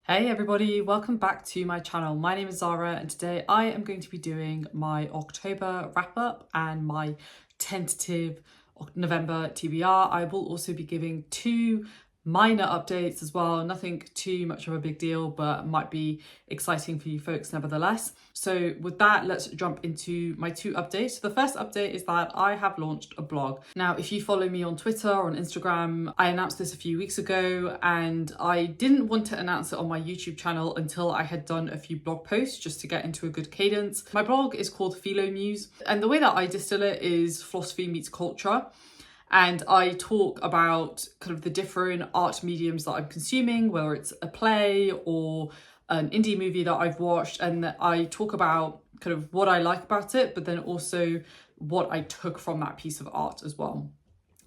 Hey everybody, welcome back to my channel. My name is Zara and today I am going to be doing my October wrap up and my tentative November TBR. I will also be giving two minor updates as well, nothing too much of a big deal, but might be exciting for you folks nevertheless. So with that, let's jump into my two updates. The first update is that I have launched a blog. Now, if you follow me on Twitter or on Instagram, I announced this a few weeks ago and I didn't want to announce it on my YouTube channel until I had done a few blog posts just to get into a good cadence. My blog is called Philo Muse, and the way that I distill it is philosophy meets culture. And I talk about kind of the different art mediums that I'm consuming, whether it's a play or an indie movie that I've watched, and I talk about kind of what I like about it, but then also what I took from that piece of art as well.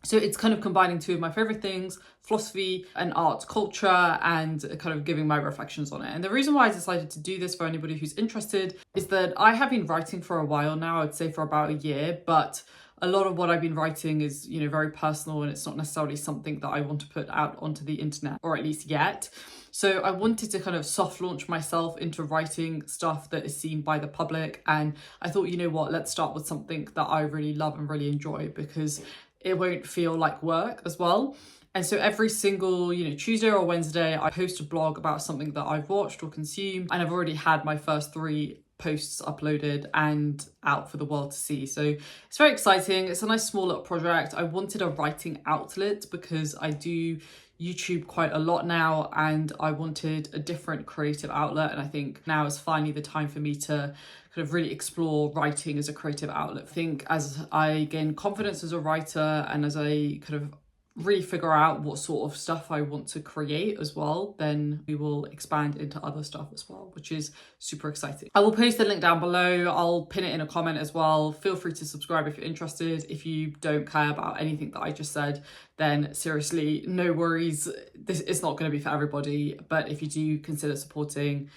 So it's kind of combining two of my favorite things, philosophy and art culture, and kind of giving my reflections on it. And the reason why I decided to do this for anybody who's interested is that I have been writing for a while now, I'd say for about a year, but a lot of what I've been writing is, very personal, and it's not necessarily something that I want to put out onto the internet, or at least yet. So I wanted to kind of soft launch myself into writing stuff that is seen by the public. And I thought, let's start with something that I really love and really enjoy, because it won't feel like work as well. And so every single, Tuesday or Wednesday, I post a blog about something that I've watched or consumed. And I've already had my first 3 posts uploaded and out for the world to see. So it's very exciting. It's a nice small little project. I wanted a writing outlet because I do YouTube quite a lot now, and I wanted a different creative outlet. And I think now is finally the time for me to kind of really explore writing as a creative outlet. I think as I gain confidence as a writer and as I kind of really figure out what sort of stuff I want to create as well, then we will expand into other stuff as well, which is super exciting. I will post the link down below. I'll pin it in a comment as well. Feel free to subscribe if you're interested. If you don't care about anything that I just said, then seriously, no worries. This is not going to be for everybody, but if you do consider supporting,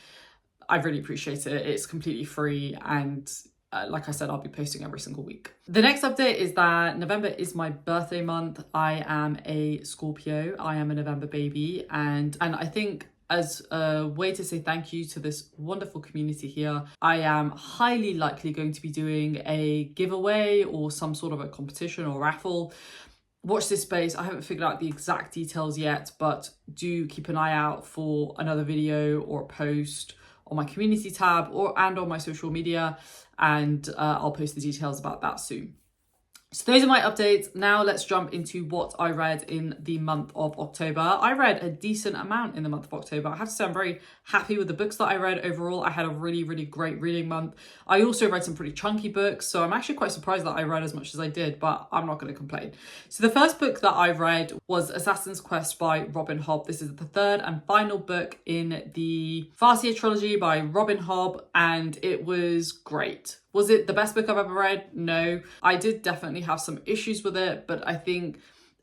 I really appreciate it. It's completely free, and like I said, I'll be posting every single week. The next update is that November is my birthday month. I am a Scorpio. I am a November baby. And I think as a way to say thank you to this wonderful community here, I am highly likely going to be doing a giveaway or some sort of a competition or raffle. Watch this space. I haven't figured out the exact details yet, but do keep an eye out for another video or a post on my community tab and on my social media, and I'll post the details about that soon. So those are my updates. Now let's jump into what I read in the month of October. I read a decent amount in the month of October. I have to say I'm very happy with the books that I read overall. I had a really, really great reading month. I also read some pretty chunky books, so I'm actually quite surprised that I read as much as I did, but I'm not going to complain. So the first book that I read was Assassin's Quest by Robin Hobb. This is the third and final book in the Farseer trilogy by Robin Hobb, and it was great. Was it the best book I've ever read? No. I did definitely have some issues with it, but I think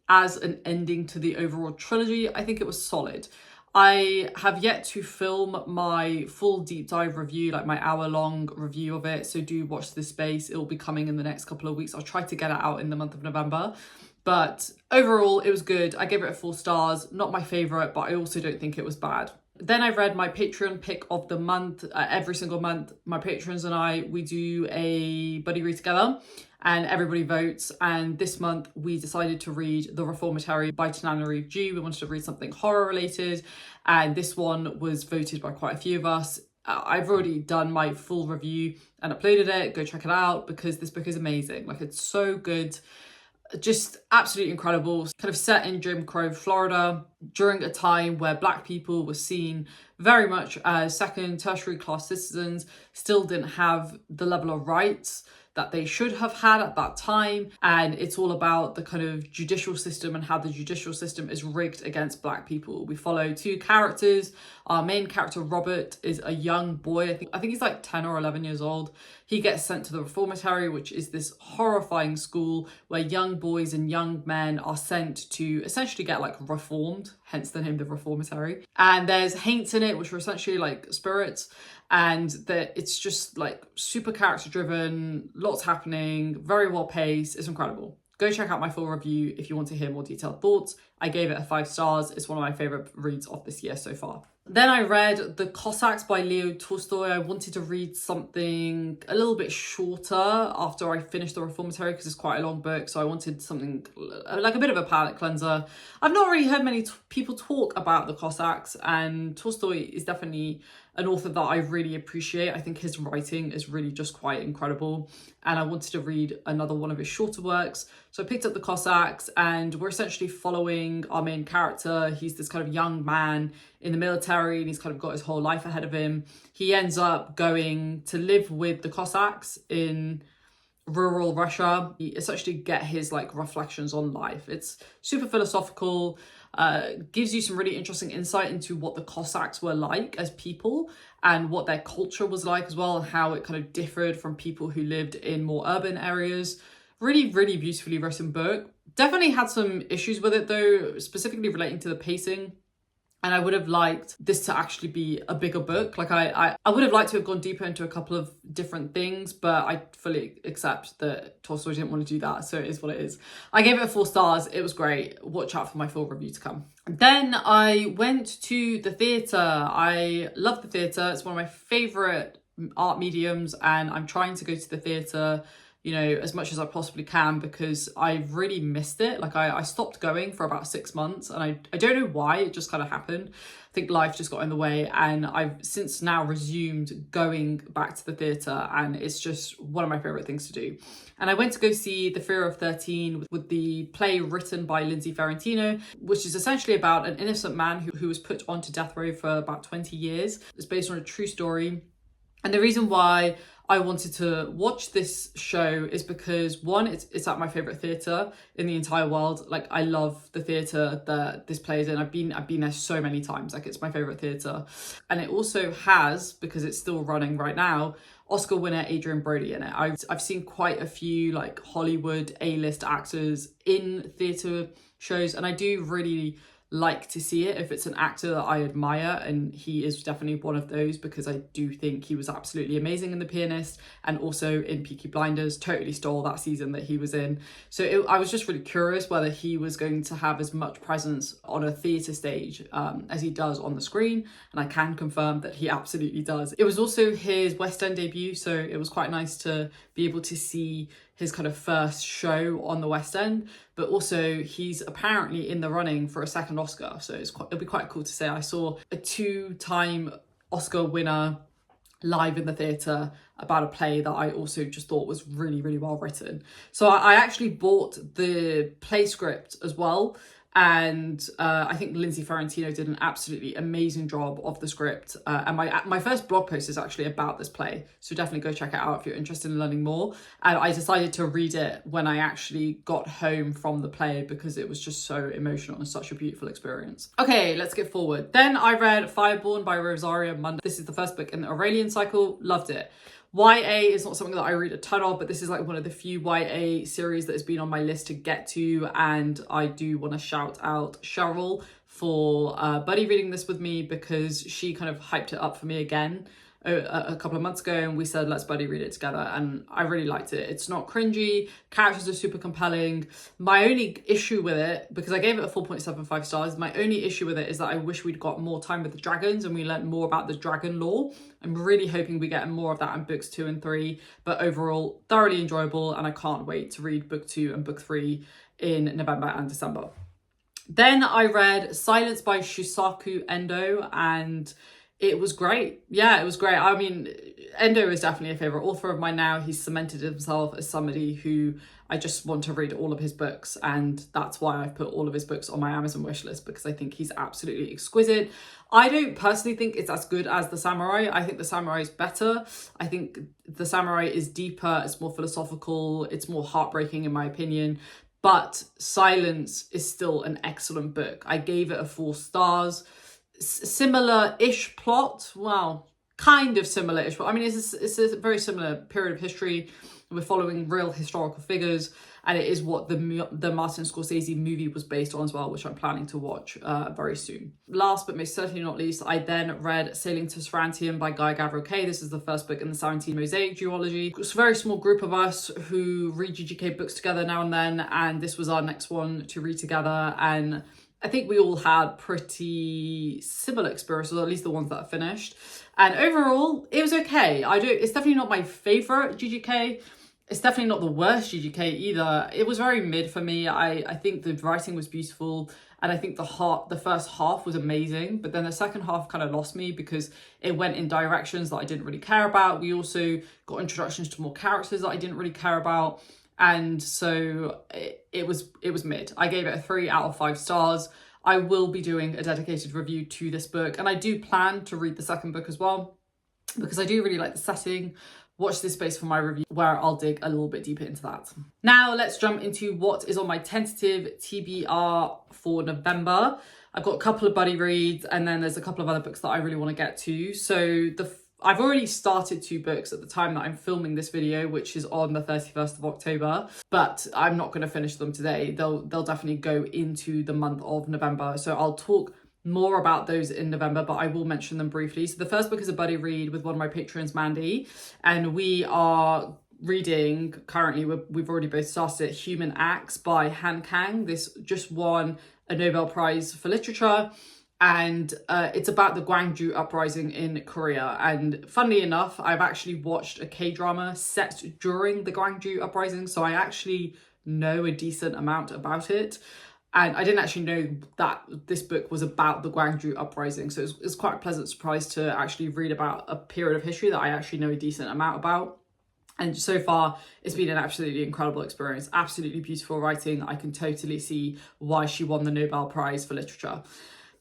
as an ending to the overall trilogy, I think it was solid. I have yet to film my full deep dive review, like my hour-long review of it, so do watch this space. It will be coming in the next couple of weeks. I'll try to get it out in the month of November. But overall, it was good. I gave it 4 stars. Not my favourite, but I also don't think it was bad. Then I read my Patreon pick of the month. Every single month, my patrons and I, we do a buddy read together and everybody votes. And this month we decided to read The Reformatory by Tananarive Due. We wanted to read something horror related, and this one was voted by quite a few of us. I've already done my full review and uploaded it. Go check it out because this book is amazing. Like, it's so good. Just absolutely incredible. Kind of set in Jim Crow, Florida, during a time where Black people were seen very much as second, tertiary class citizens, still didn't have the level of rights that they should have had at that time. And it's all about the kind of judicial system and how the judicial system is rigged against Black people. We follow 2 characters. Our main character, Robert, is a young boy. I think he's like 10 or 11 years old. He gets sent to the Reformatory, which is this horrifying school where young boys and young men are sent to essentially get like reformed, hence the name The Reformatory. And there's haints in it, which are essentially like spirits. And that it's just like super character driven, lots happening, very well paced. It's incredible. Go check out my full review if you want to hear more detailed thoughts. I gave it 5 stars. It's one of my favorite reads of this year so far. Then I read The Cossacks by Leo Tolstoy. I wanted to read something a little bit shorter after I finished The Reformatory because it's quite a long book. So I wanted something like a bit of a palate cleanser. I've not really heard many people talk about The Cossacks, and Tolstoy is definitely an author that I really appreciate. I think his writing is really just quite incredible. And I wanted to read another one of his shorter works. So I picked up The Cossacks, and we're essentially following our main character. He's this kind of young man in the military, and he's kind of got his whole life ahead of him. He ends up going to live with the Cossacks in rural Russia. You essentially get his like reflections on life. It's super philosophical, gives you some really interesting insight into what the Cossacks were like as people and what their culture was like as well, and how it kind of differed from people who lived in more urban areas. Really, really beautifully written book. Definitely had some issues with it though, specifically relating to the pacing. And I would have liked this to actually be a bigger book. Like I would have liked to have gone deeper into a couple of different things, but I fully accept that Tolstoy didn't want to do that. So it is what it is. I gave it 4 stars. It was great. Watch out for my full review to come. Then I went to the theatre. I love the theatre. It's one of my favourite art mediums, and I'm trying to go to the theatre, you know, as much as I possibly can, because I've really missed it. Like I stopped going for about 6 months, and I don't know why, it just kind of happened. I think life just got in the way, and I've since now resumed going back to the theatre, and it's just one of my favourite things to do. And I went to go see The Fear of 13 with the play written by Lindsay Ferrantino, which is essentially about an innocent man who was put onto death row for about 20 years. It's based on a true story. And the reason why I wanted to watch this show is because, one, it's at my favourite theatre in the entire world. Like, I love the theatre that this plays in. I've been there so many times. Like, it's my favourite theatre. And it also has, because it's still running right now, Oscar winner Adrian Brody in it. I've seen quite a few like Hollywood A-list actors in theatre shows, and I do really like to see it if it's an actor that I admire, and he is definitely one of those, because I do think he was absolutely amazing in The Pianist, and also in Peaky Blinders. Totally stole that season that he was in. So I was just really curious whether he was going to have as much presence on a theatre stage as he does on the screen, and I can confirm that he absolutely does. It was also his West End debut, so it was quite nice to be able to see his kind of first show on the West End, but also he's apparently in the running for a second Oscar. So it'll be quite cool to say I saw a 2-time Oscar winner live in the theatre about a play that I also just thought was really, really well written. So I actually bought the play script as well. And I think Lindsay Ferrantino did an absolutely amazing job of the script. And my first blog post is actually about this play. So definitely go check it out if you're interested in learning more. And I decided to read it when I actually got home from the play, because it was just so emotional and such a beautiful experience. Okay, let's get forward. Then I read Fireborn by Rosaria Munde. This is the first book in the Aurelian cycle. Loved it. YA is not something that I read a ton of, but this is like one of the few YA series that has been on my list to get to, and I do want to shout out Cheryl for buddy reading this with me, because she kind of hyped it up for me again a couple of months ago, and we said let's buddy read it together, and I really liked it. It's not cringy, characters are super compelling. My only issue with it, because I gave it a 4.75 stars, my only issue with it is that I wish we'd got more time with the dragons and we learned more about the dragon lore. I'm really hoping we get more of that in books 2 and 3, but overall thoroughly enjoyable, and I can't wait to read book 2 and book 3 in November and December. Then I read Silence by Shusaku Endo, and it was great. Yeah, it was great. I mean, Endo is definitely a favourite author of mine now. He's cemented himself as somebody who I just want to read all of his books, and that's why I've put all of his books on my Amazon wishlist, because I think he's absolutely exquisite. I don't personally think it's as good as The Samurai. I think The Samurai is better. I think The Samurai is deeper, it's more philosophical, it's more heartbreaking in my opinion. But Silence is still an excellent book. I gave it a 4 stars. Similar-ish plot. Well, kind of similar-ish. I mean, it's a very similar period of history. We're following real historical figures, and it is what the Martin Scorsese movie was based on as well, which I'm planning to watch very soon. Last but most certainly not least, I then read Sailing to Sarantium by Guy Gavriel Kay. This is the first book in the Sarantine Mosaic duology. It's a very small group of us who read GGK books together now and then, and this was our next one to read together, and I think we all had pretty similar experiences, or at least the ones that are finished. And overall, it was okay. It's definitely not my favorite GGK. It's definitely not the worst GGK either. It was very mid for me. I think the writing was beautiful, and I think the first half was amazing, but then the second half kind of lost me because it went in directions that I didn't really care about. We also got introductions to more characters that I didn't really care about, and so it was mid. I gave it a 3 out of 5 stars. I will be doing a dedicated review to this book, and I do plan to read the second book as well because I do really like the setting. Watch this space for my review where I'll dig a little bit deeper into that. Now let's jump into what is on my tentative TBR for November. I've got a couple of buddy reads, and then there's a couple of other books that I really want to get to. So I've already started 2 books at the time that I'm filming this video, which is on the 31st of October, but I'm not going to finish them today. They'll definitely go into the month of November. So I'll talk more about those in November, but I will mention them briefly. So the first book is a buddy read with one of my patrons, Mandy, and we are reading currently, we've already both started it, Human Acts by Han Kang. This just won a Nobel Prize for Literature, and it's about the Gwangju uprising in Korea. And funnily enough, I've actually watched a K-drama set during the Gwangju uprising, so I actually know a decent amount about it. And I didn't actually know that this book was about the Gwangju uprising. So it's quite a pleasant surprise to actually read about a period of history that I actually know a decent amount about. And so far, it's been an absolutely incredible experience. Absolutely beautiful writing. I can totally see why she won the Nobel Prize for Literature.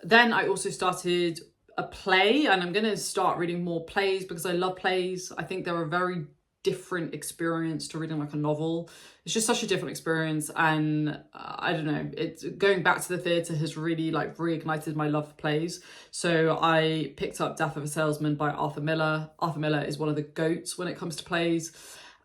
Then I also started a play, and I'm going to start reading more plays because I love plays. I think they're a very different experience to reading like a novel. It's just such a different experience, and I don't know, it's going back to the theatre has really like reignited my love for plays. So I picked up Death of a Salesman by Arthur Miller. Arthur Miller is one of the GOATs when it comes to plays,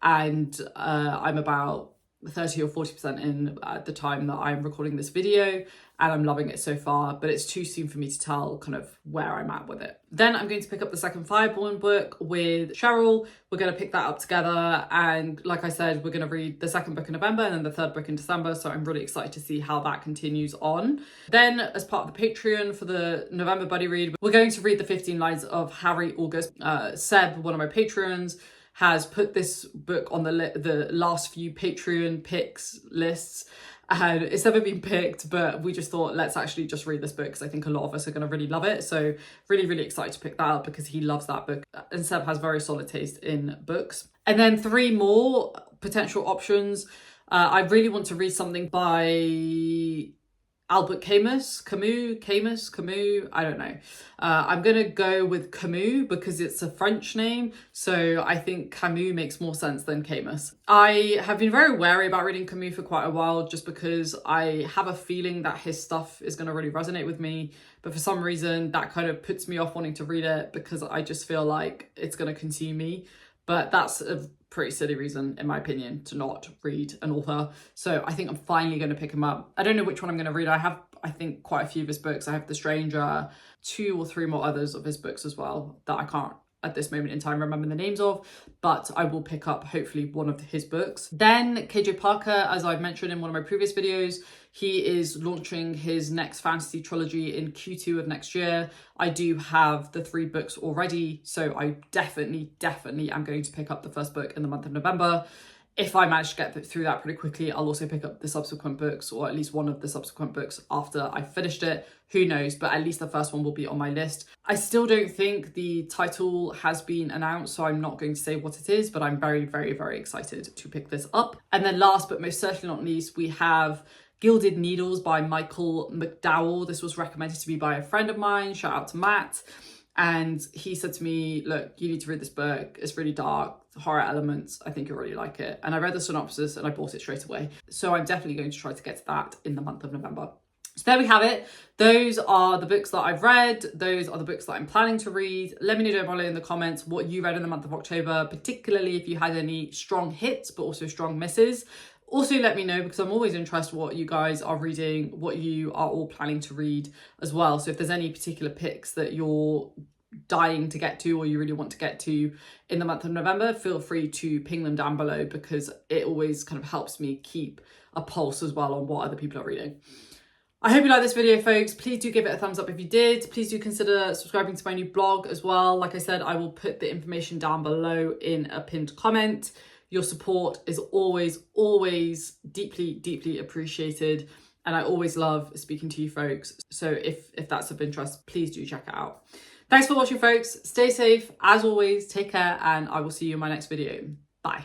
and I'm about 30 or 40% in at the time that I'm recording this video, and I'm loving it so far, but it's too soon for me to tell kind of where I'm at with it. Then I'm going to pick up the second Fireborn book with Cheryl. We're going to pick that up together, and like I said, we're going to read the second book in November and then the third book in December, so I'm really excited to see how that continues on. Then as part of the Patreon for the November buddy read, we're going to read the 15 Lives of Harry August. Seb, one of my patrons, has put this book on the last few Patreon picks lists, and it's never been picked, but we just thought let's actually just read this book because I think a lot of us are going to really love it. So really excited to pick that up because he loves that book, and Seb has very solid taste in books. And then 3 more potential options. I really want to read something by Albert Camus, I don't know. I'm going to go with Camus because it's a French name, so I think Camus makes more sense than Camus. I have been very wary about reading Camus for quite a while just because I have a feeling that his stuff is going to really resonate with me, but for some reason that kind of puts me off wanting to read it because I just feel like it's going to consume me. But that's a pretty silly reason, in my opinion, to not read an author. So I think I'm finally going to pick him up. I don't know which one I'm going to read. I have, I think, quite a few of his books. I have The Stranger, 2 or 3 more others of his books as well that I can't at this moment in time remember the names of, but I will pick up hopefully one of his books. Then KJ Parker, as I've mentioned in one of my previous videos, he is launching his next fantasy trilogy in Q2 of next year. I do have the 3 books already, so I definitely am going to pick up the first book in the month of November. If I manage to get through that pretty quickly, I'll also pick up the subsequent books, or at least one of the subsequent books after I finished it. Who knows, but at least the first one will be on my list. I still don't think the title has been announced, so I'm not going to say what it is, but I'm very excited to pick this up. And then last but most certainly not least, we have Gilded Needles by Michael McDowell. This was recommended to me by a friend of mine. Shout out to Matt. And he said to me, look, you need to read this book. It's really dark, horror elements. I think you'll really like it. And I read the synopsis and I bought it straight away. So I'm definitely going to try to get to that in the month of November. So there we have it. Those are the books that I've read. Those are the books that I'm planning to read. Let me know down below in the comments what you read in the month of October, particularly if you had any strong hits, but also strong misses. Also let me know, because I'm always interested what you guys are reading, what you are all planning to read as well. So if there's any particular picks that you're dying to get to or you really want to get to in the month of November, feel free to ping them down below, because it always kind of helps me keep a pulse as well on what other people are reading. I hope you liked this video, folks. Please do give it a thumbs up if you did. Please do consider subscribing to my new blog as well. Like I said, I will put the information down below in a pinned comment. Your support is always, always deeply, deeply appreciated. And I always love speaking to you folks. So if that's of interest, please do check it out. Thanks for watching, folks. Stay safe. As always, take care, and I will see you in my next video. Bye.